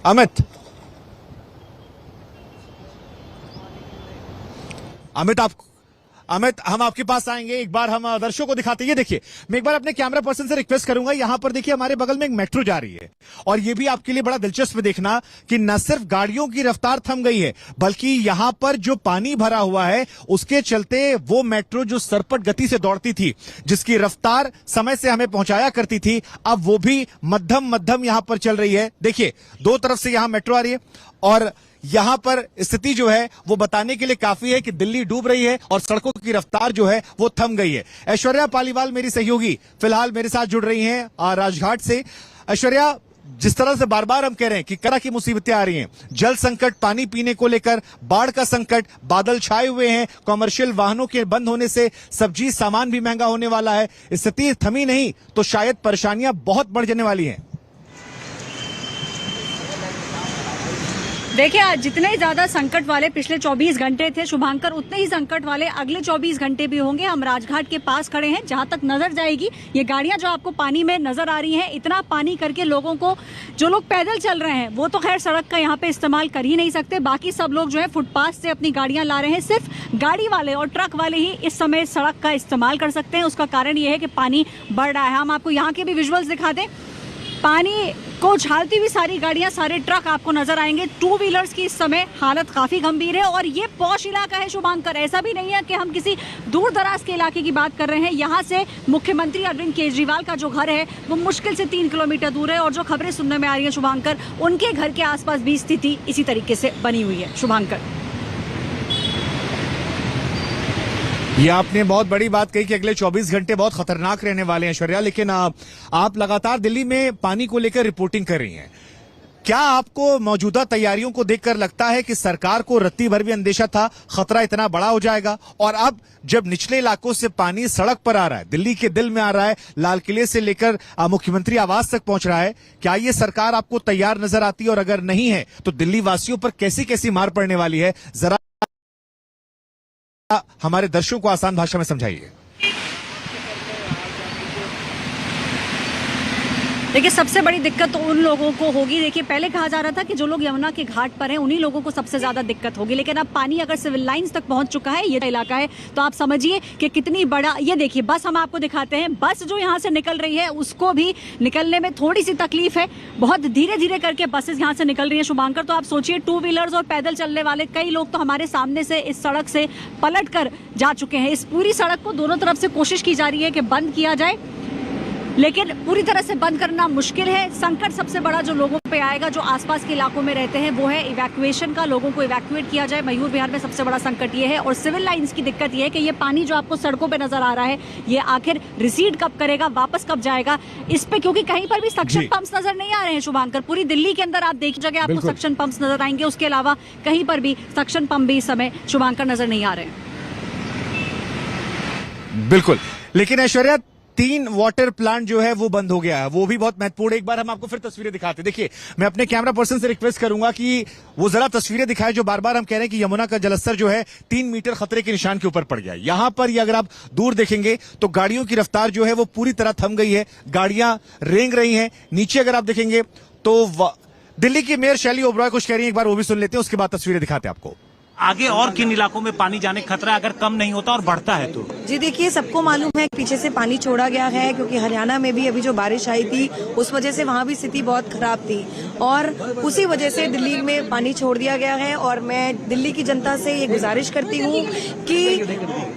अमित अमित हम आपके पास आएंगे। एक बार हम दर्शकों को दिखाते हैं। ये देखिए, मैं एक बार अपने कैमरा पर्सन से रिक्वेस्ट करूंगा, यहां पर देखिए हमारे बगल में एक मेट्रो जा रही है और ये भी आपके लिए बड़ा दिलचस्प देखना कि न सिर्फ गाड़ियों की रफ्तार थम गई है बल्कि यहां पर जो पानी भरा हुआ है उसके चलते वो मेट्रो जो सरपट गति से दौड़ती थी, जिसकी रफ्तार समय से हमें पहुंचाया करती थी, अब वो भी मध्यम यहां पर चल रही है। देखिए, दो तरफ से यहां मेट्रो आ रही है और यहां पर स्थिति जो है वो बताने के लिए काफी है कि दिल्ली डूब रही है और सड़कों की रफ्तार जो है वो थम गई है। ऐश्वर्या पालीवाल मेरी सहयोगी फिलहाल मेरे साथ जुड़ रही हैं राजघाट से। ऐश्वर्या, जिस तरह से बार बार हम कह रहे हैं कि तरह की मुसीबतें आ रही हैं, जल संकट, पानी पीने को लेकर बाढ़ का संकट, बादल छाए हुए हैं, कॉमर्शियल वाहनों के बंद होने से सब्जी सामान भी महंगा होने वाला है, स्थिति थमी नहीं तो शायद परेशानियां बहुत बढ़ जाने वाली हैं। देखिए, जितने ज्यादा संकट वाले पिछले 24 घंटे थे शुभांकर, उतने ही संकट वाले अगले 24 घंटे भी होंगे। हम राजघाट के पास खड़े हैं, जहां तक नजर जाएगी ये गाड़ियां जो आपको पानी में नजर आ रही हैं, इतना पानी करके लोगों को, जो लोग पैदल चल रहे हैं वो तो खैर सड़क का यहाँ पे इस्तेमाल कर ही नहीं सकते, बाकी सब लोग जो है फुटपाथ से अपनी गाड़ियां ला रहे हैं। सिर्फ गाड़ी वाले और ट्रक वाले ही इस समय सड़क का इस्तेमाल कर सकते हैं। उसका कारण ये है कि पानी बढ़ रहा है। हम आपको यहाँ के भी विजुअल्स दिखा दें, पानी को उछालती हुई सारी गाड़ियां, सारे ट्रक आपको नजर आएंगे। टू व्हीलर्स की इस समय हालत काफी गंभीर है और ये पॉश इलाका है शुभांकर, ऐसा भी नहीं है कि हम किसी दूर दराज के इलाके की बात कर रहे हैं। यहाँ से मुख्यमंत्री अरविंद केजरीवाल का जो घर है वो मुश्किल से 3 किलोमीटर दूर है और जो खबरें सुनने में आ रही है शुभांकर, उनके घर के आसपास भी स्थिति इसी तरीके से बनी हुई है। शुभांकर, ये आपने बहुत बड़ी बात कही कि अगले 24 घंटे बहुत खतरनाक रहने वाले हैं ऐश्वर्या, लेकिन आप लगातार दिल्ली में पानी को लेकर रिपोर्टिंग कर रही हैं। क्या आपको मौजूदा तैयारियों को देखकर लगता है कि सरकार को रत्ती भर भी अंदेशा था खतरा इतना बड़ा हो जाएगा, और अब जब निचले इलाकों से पानी सड़क पर आ रहा है, दिल्ली के दिल में आ रहा है, लाल किले से लेकर मुख्यमंत्री आवास तक पहुंच रहा है, क्या ये सरकार आपको तैयार नजर आती है? और अगर नहीं है तो दिल्ली वासियों पर कैसी कैसी मार पड़ने वाली है, जरा हमारे दर्शकों को आसान भाषा में समझाइए। देखिए, सबसे बड़ी दिक्कत तो उन लोगों को होगी। देखिए, पहले कहा जा रहा था कि जो लोग यमुना के घाट पर हैं उन्हीं लोगों को सबसे ज्यादा दिक्कत होगी, लेकिन अब पानी अगर सिविल लाइंस तक पहुंच चुका है, ये इलाका है, तो आप समझिए कि कितनी बड़ा। ये देखिए, बस हम आपको दिखाते हैं, बस जो यहाँ से निकल रही है उसको भी निकलने में थोड़ी सी तकलीफ है। बहुत धीरे धीरे करके बसेस यहाँ से निकल रही है शुभांकर। तो आप सोचिए, टू व्हीलर्स और पैदल चलने वाले कई लोग तो हमारे सामने से इस सड़क से पलट कर जा चुके हैं। इस पूरी सड़क को दोनों तरफ से कोशिश की जा रही है कि बंद किया जाए, लेकिन पूरी तरह से बंद करना मुश्किल है। संकट सबसे बड़ा जो लोगों पे आएगा, जो आसपास के इलाकों में रहते हैं, वो है इवैक्यूएशन का, लोगों को इवैक्यूएट किया जाए। मयूर विहार में सबसे बड़ा संकट ये है, और सिविल लाइंस की दिक्कत ये है कि ये पानी जो आपको सड़कों पे नजर आ रहा है, ये आखिर रिसीड कब करेगा, वापस कब जाएगा इस पे, क्योंकि कहीं पर भी सक्शन पंप्स नजर नहीं आ रहे हैं शुभांकर। पूरी दिल्ली के अंदर आप देखिए जगह आपको सक्शन पंप्स नजर आएंगे, उसके अलावा कहीं पर भी सक्शन पंप भी इस समय शुभांकर नजर नहीं आ रहे हैं। बिल्कुल, लेकिन ऐश्वर्या 3 वाटर प्लांट जो है वो बंद हो गया है, वो भी बहुत महत्वपूर्ण है। एक बार हम आपको फिर तस्वीरें दिखाते हैं। देखिए, मैं अपने कैमरा पर्सन से रिक्वेस्ट करूंगा कि वो जरा तस्वीरें दिखाए, जो बार बार हम कह रहे हैं कि यमुना का जलस्तर जो है 3 मीटर खतरे के निशान के ऊपर पड़ गया है। यहां पर ये अगर आप दूर देखेंगे तो गाड़ियों की रफ्तार जो है वो पूरी तरह थम गई है, गाड़ियां रेंग रही हैं। नीचे अगर आप देखेंगे तो दिल्ली की मेयर शैली ओबरॉय कुछ कह रही है, एक बार वो भी सुन लेते हैं, उसके बाद तस्वीरें दिखाते हैं आपको। आगे और किन इलाकों में पानी जाने का खतरा अगर कम नहीं होता और बढ़ता है तो? जी देखिए, सबको मालूम है कि पीछे से पानी छोड़ा गया है, क्योंकि हरियाणा में भी अभी जो बारिश आई थी उस वजह से वहाँ भी स्थिति बहुत खराब थी, और उसी वजह से दिल्ली में पानी छोड़ दिया गया है। और मैं दिल्ली की जनता से ये गुजारिश करती हूँ कि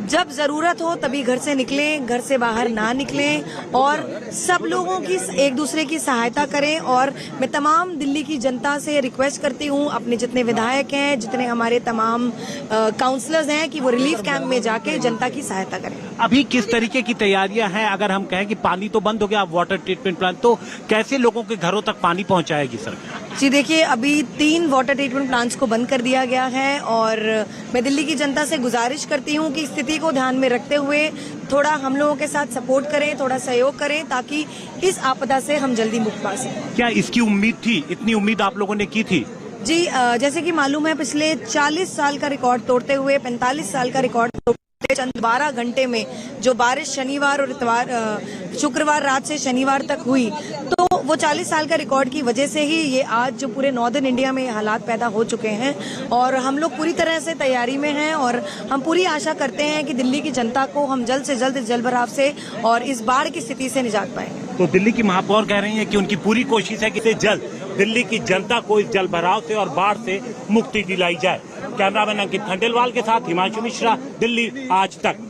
जब जरूरत हो तभी घर से निकलें, घर से बाहर ना निकलें, और सब लोगों की एक दूसरे की सहायता करें। और मैं तमाम दिल्ली की जनता से रिक्वेस्ट करती हूँ, अपने जितने विधायक हैं, जितने हमारे तमाम काउंसलर्स हैं, कि वो रिलीफ कैंप में जाके जनता की सहायता करें। अभी किस तरीके की तैयारियां हैं? अगर हम कहें कि पानी तो बंद हो गया, वाटर ट्रीटमेंट प्लांट, तो कैसे लोगों के घरों तक पानी पहुंचाएगी सरकार? जी देखिए, अभी 3 वाटर ट्रीटमेंट प्लांट्स को बंद कर दिया गया है, और मैं दिल्ली की जनता से गुजारिश करती हूँ कि स्थिति को ध्यान में रखते हुए थोड़ा हम लोगों के साथ सपोर्ट करें, थोड़ा सहयोग करें, ताकि इस आपदा से हम जल्दी मुक्त पा सकें। क्या इसकी उम्मीद थी? इतनी उम्मीद आप लोगों ने की थी? जी, जैसे कि मालूम है, पिछले 40 साल का रिकॉर्ड तोड़ते हुए 45 साल का रिकॉर्ड तोड़ते चंद 12 घंटे में जो बारिश शनिवार और शुक्रवार रात से शनिवार तक हुई, तो वो 40 साल का रिकॉर्ड की वजह से ही ये आज जो पूरे नॉर्दर्न इंडिया में ये हालात पैदा हो चुके हैं और हम लोग पूरी तरह से तैयारी में हैं और हम पूरी आशा करते हैं कि दिल्ली की जनता को हम जल्द से जल्द जलभराव से और इस बाढ़ की स्थिति से निजात पाएंगे। तो दिल्ली की महापौर कह रही हैं कि उनकी पूरी कोशिश है कि इससे जल्द दिल्ली की जनता को इस जल भराव से और बाढ़ से मुक्ति दिलाई जाए। कैमरामैन अंकित खंडेलवाल के साथ हिमांशु मिश्रा, दिल्ली आज तक।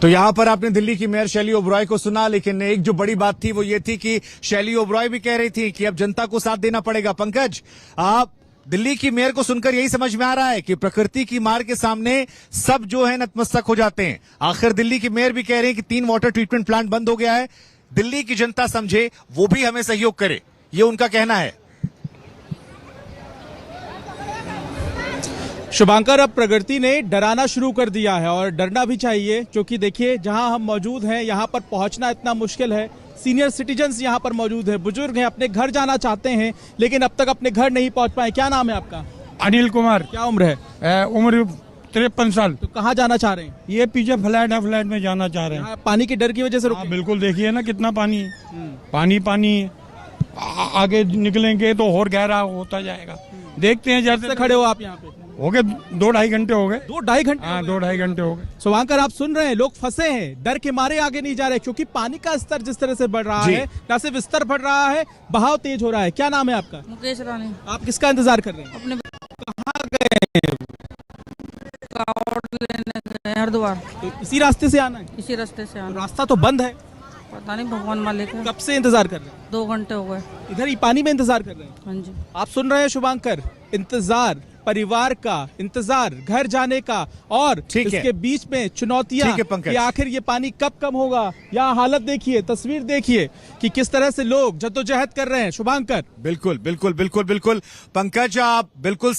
तो यहां पर आपने दिल्ली की मेयर शैली ओबरॉय को सुना, लेकिन एक जो बड़ी बात थी वो ये थी कि शैली ओबरॉय भी कह रही थी कि अब जनता को साथ देना पड़ेगा। पंकज, आप दिल्ली की मेयर को सुनकर यही समझ में आ रहा है कि प्रकृति की मार के सामने सब जो है नतमस्तक हो जाते हैं। आखिर दिल्ली की मेयर भी कह रहे हैं कि 3 वाटर ट्रीटमेंट प्लांट बंद हो गया है, दिल्ली की जनता समझे, वो भी हमें सहयोग करे, ये उनका कहना है। शुभांकर, अब प्रगति ने डराना शुरू कर दिया है और डरना भी चाहिए, क्योंकि देखिए जहां हम मौजूद हैं यहां पर पहुंचना इतना मुश्किल है। सीनियर सिटीजन्स यहां पर मौजूद हैं, बुजुर्ग हैं, अपने घर जाना चाहते हैं लेकिन अब तक अपने घर नहीं पहुंच पाए। क्या नाम है आपका? अनिल कुमार। क्या उम्र है? उम्र 53 साल। तो कहाँ जाना चाह रहे हैं? ये पीछे फ्लैट है, फ्लैट में जाना चाह रहे हैं। पानी के डर की वजह से रुके? बिल्कुल, देखिए ना कितना पानी है, पानी है। आगे निकलेंगे तो और गहरा होता जाएगा। देखते हैं। जैसे खड़े हो आप यहाँ पे? हो गए 2-2.5 घंटे हो गए। 2-2.5 घंटे? हाँ, 2-2.5 घंटे हो गए। शुभांकर, आप सुन रहे हैं, लोग फंसे हैं, डर के मारे आगे नहीं जा रहे, क्योंकि पानी का स्तर जिस तरह से बढ़ रहा है, न सिर्फ स्तर बढ़ रहा है, बहाव तेज हो रहा है। क्या नाम है आपका? मुकेश रानी। आप किसका इंतजार कर रहे हैं? अपने कहाँ गए? हरिद्वार। तो इसी रास्ते से आना है? इसी रास्ते से आना। रास्ता तो बंद है। पता नहीं, भगवान मालिक है। कब से इंतजार कर रहे हैं? 2 घंटे हो गए। इधर ही पानी में इंतजार कर रहे हैं? हाँ जी। आप सुन रहे हैं शुभांकर, इंतजार, परिवार का इंतजार, घर जाने का, और इसके बीच में चुनौतियां कि आखिर ये पानी कब कम होगा। यहाँ हालत देखिए, तस्वीर देखिए कि किस तरह से लोग जद्दोजहद कर रहे हैं। शुभांकर, बिल्कुल बिल्कुल बिल्कुल बिल्कुल पंकज, आप बिल्कुल